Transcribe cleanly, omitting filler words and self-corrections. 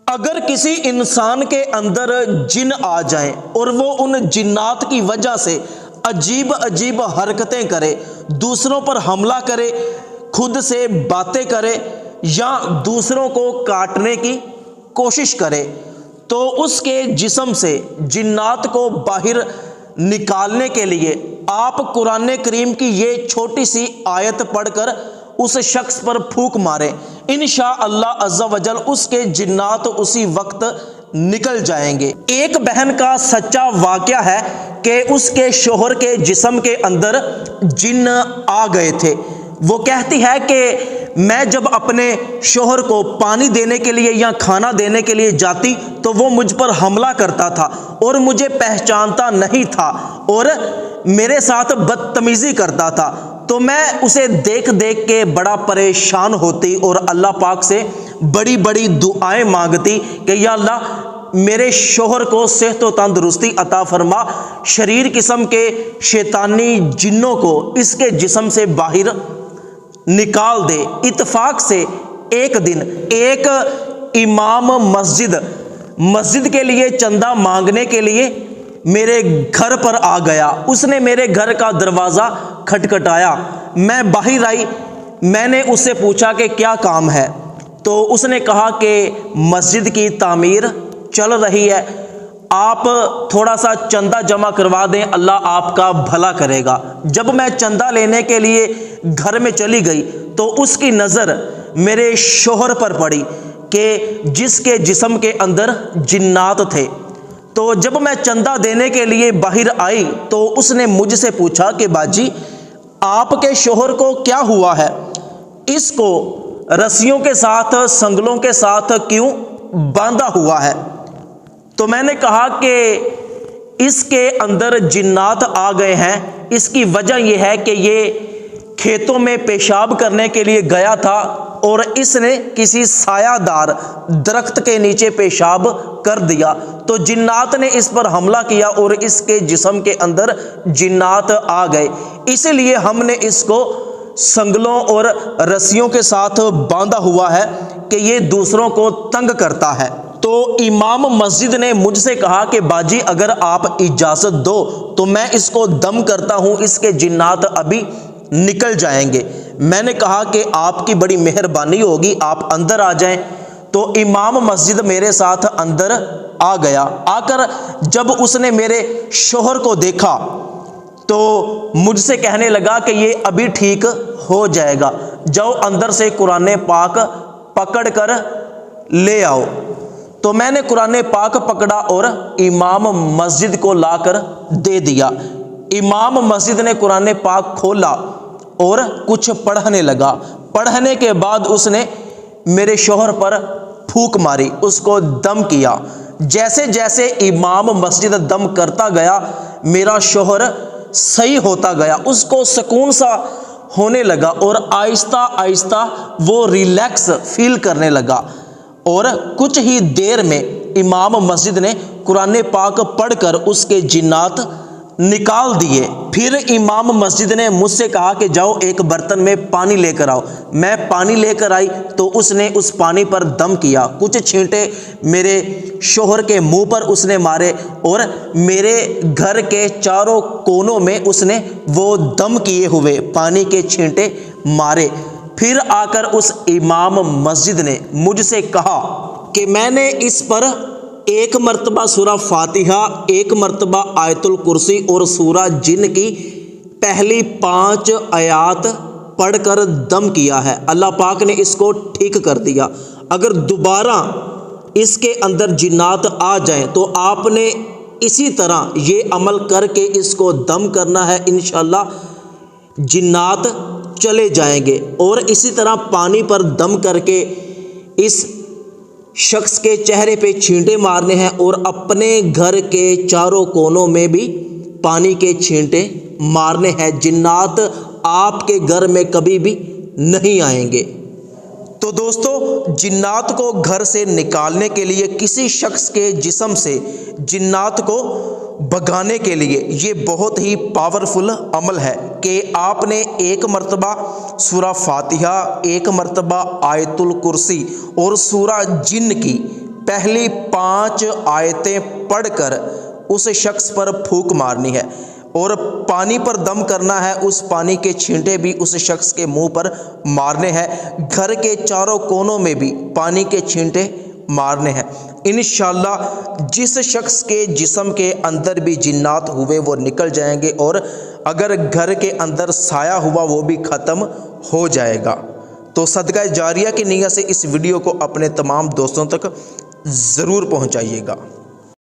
اگر کسی انسان کے اندر جن آ جائیں اور وہ ان جنات کی وجہ سے عجیب عجیب حرکتیں کرے، دوسروں پر حملہ کرے، خود سے باتیں کرے یا دوسروں کو کاٹنے کی کوشش کرے، تو اس کے جسم سے جنات کو باہر نکالنے کے لیے آپ قرآن کریم کی یہ چھوٹی سی آیت پڑھ کر اس شخص پر پھونک مارے، انشاءاللہ عز و جل اس کے جنات اسی وقت نکل جائیں گے۔ ایک بہن کا سچا واقعہ ہے کہ اس کے شوہر کے جسم کے اندر جن آ گئے تھے۔ وہ کہتی ہے کہ میں جب اپنے شوہر کو پانی دینے کے لیے یا کھانا دینے کے لیے جاتی تو وہ مجھ پر حملہ کرتا تھا اور مجھے پہچانتا نہیں تھا اور میرے ساتھ بدتمیزی کرتا تھا، تو میں اسے دیکھ دیکھ کے بڑا پریشان ہوتی اور اللہ پاک سے بڑی بڑی دعائیں مانگتی کہ یا اللہ میرے شوہر کو صحت و تندرستی عطا فرما، شریر قسم کے شیطانی جنوں کو اس کے جسم سے باہر نکال دے۔ اتفاق سے ایک دن ایک امام مسجد کے لیے چندہ مانگنے کے لیے میرے گھر پر آ گیا۔ اس نے میرے گھر کا دروازہ کھٹکھٹایا، میں باہر آئی، میں نے اس سے پوچھا کہ کیا کام ہے، تو اس نے کہا کہ مسجد کی تعمیر چل رہی ہے، آپ تھوڑا سا چندہ جمع کروا دیں، اللہ آپ کا بھلا کرے گا۔ جب میں چندہ لینے کے لیے گھر میں چلی گئی تو اس کی نظر میرے شوہر پر پڑی کہ جس کے جسم کے اندر جنات تھے۔ تو جب میں چندہ دینے کے لیے باہر آئی تو اس نے مجھ سے پوچھا کہ باجی آپ کے شوہر کو کیا ہوا ہے، اس کو رسیوں کے ساتھ سنگلوں کے ساتھ کیوں باندھا ہوا ہے؟ تو میں نے کہا کہ اس کے اندر جنات آ گئے ہیں، اس کی وجہ یہ ہے کہ یہ کھیتوں میں پیشاب کرنے کے لیے گیا تھا اور اس نے کسی سایہ دار درخت کے نیچے پیشاب کر دیا، تو جنات نے اس پر حملہ کیا اور اس کے جسم کے اندر جنات آ گئے، اسی لیے ہم نے اس کو سنگلوں اور رسیوں کے ساتھ باندھا ہوا ہے کہ یہ دوسروں کو تنگ کرتا ہے۔ تو امام مسجد نے مجھ سے کہا کہ باجی اگر آپ اجازت دو تو میں اس کو دم کرتا ہوں، اس کے جنات ابھی نکل جائیں گے۔ میں نے کہا کہ آپ کی بڑی مہربانی ہوگی، آپ اندر آ جائیں۔ تو امام مسجد میرے ساتھ اندر آ گیا، آ کر جب اس نے میرے شوہر کو دیکھا تو مجھ سے کہنے لگا کہ یہ ابھی ٹھیک ہو جائے گا، جاؤ اندر سے قرآن پاک پکڑ کر لے آؤ۔ تو میں نے قرآن پاک پکڑا اور امام مسجد کو لا کر دے دیا۔ امام مسجد نے قرآن پاک کھولا اور کچھ پڑھنے لگا، پڑھنے کے بعد اس نے میرے شوہر پر پھونک ماری، اس کو دم کیا۔ جیسے جیسے امام مسجد دم کرتا گیا میرا شوہر صحیح ہوتا گیا، اس کو سکون سا ہونے لگا اور آہستہ آہستہ وہ ریلیکس فیل کرنے لگا، اور کچھ ہی دیر میں امام مسجد نے قرآن پاک پڑھ کر اس کے جنات نکال دیے۔ پھر امام مسجد نے مجھ سے کہا کہ جاؤ ایک برتن میں پانی لے کر آؤ۔ میں پانی لے کر آئی تو اس نے اس پانی پر دم کیا، کچھ چھینٹے میرے شوہر کے منہ پر اس نے مارے اور میرے گھر کے چاروں کونوں میں اس نے وہ دم کیے ہوئے پانی کے چھینٹے مارے۔ پھر آ کر اس امام مسجد نے مجھ سے کہا کہ میں نے اس پر ایک مرتبہ سورہ فاتحہ، ایک مرتبہ آیت الکرسی اور سورہ جن کی پہلی 5 آیات پڑھ کر دم کیا ہے، اللہ پاک نے اس کو ٹھیک کر دیا۔ اگر دوبارہ اس کے اندر جنات آ جائیں تو آپ نے اسی طرح یہ عمل کر کے اس کو دم کرنا ہے، انشاءاللہ جنات چلے جائیں گے۔ اور اسی طرح پانی پر دم کر کے اس شخص کے چہرے پہ چھینٹے مارنے ہیں اور اپنے گھر کے چاروں کونوں میں بھی پانی کے چھینٹے مارنے ہیں، جنات آپ کے گھر میں کبھی بھی نہیں آئیں گے۔ تو دوستو جنات کو گھر سے نکالنے کے لیے، کسی شخص کے جسم سے جنات کو بھگانے کے لیے یہ بہت ہی پاورفل عمل ہے کہ آپ نے ایک مرتبہ سورہ فاتحہ، ایک مرتبہ آیت الکرسی اور سورہ جن کی پہلی 5 آیتیں پڑھ کر اس شخص پر پھونک مارنی ہے، اور پانی پر دم کرنا ہے، اس پانی کے چھینٹے بھی اس شخص کے منہ پر مارنے ہیں، گھر کے چاروں کونوں میں بھی پانی کے چھینٹے مارنے ہیں۔ انشاءاللہ جس شخص کے جسم کے اندر بھی جنات ہوئے وہ نکل جائیں گے، اور اگر گھر کے اندر سایہ ہوا وہ بھی ختم ہو جائے گا۔ تو صدقہ جاریہ کی نیت سے اس ویڈیو کو اپنے تمام دوستوں تک ضرور پہنچائیے گا۔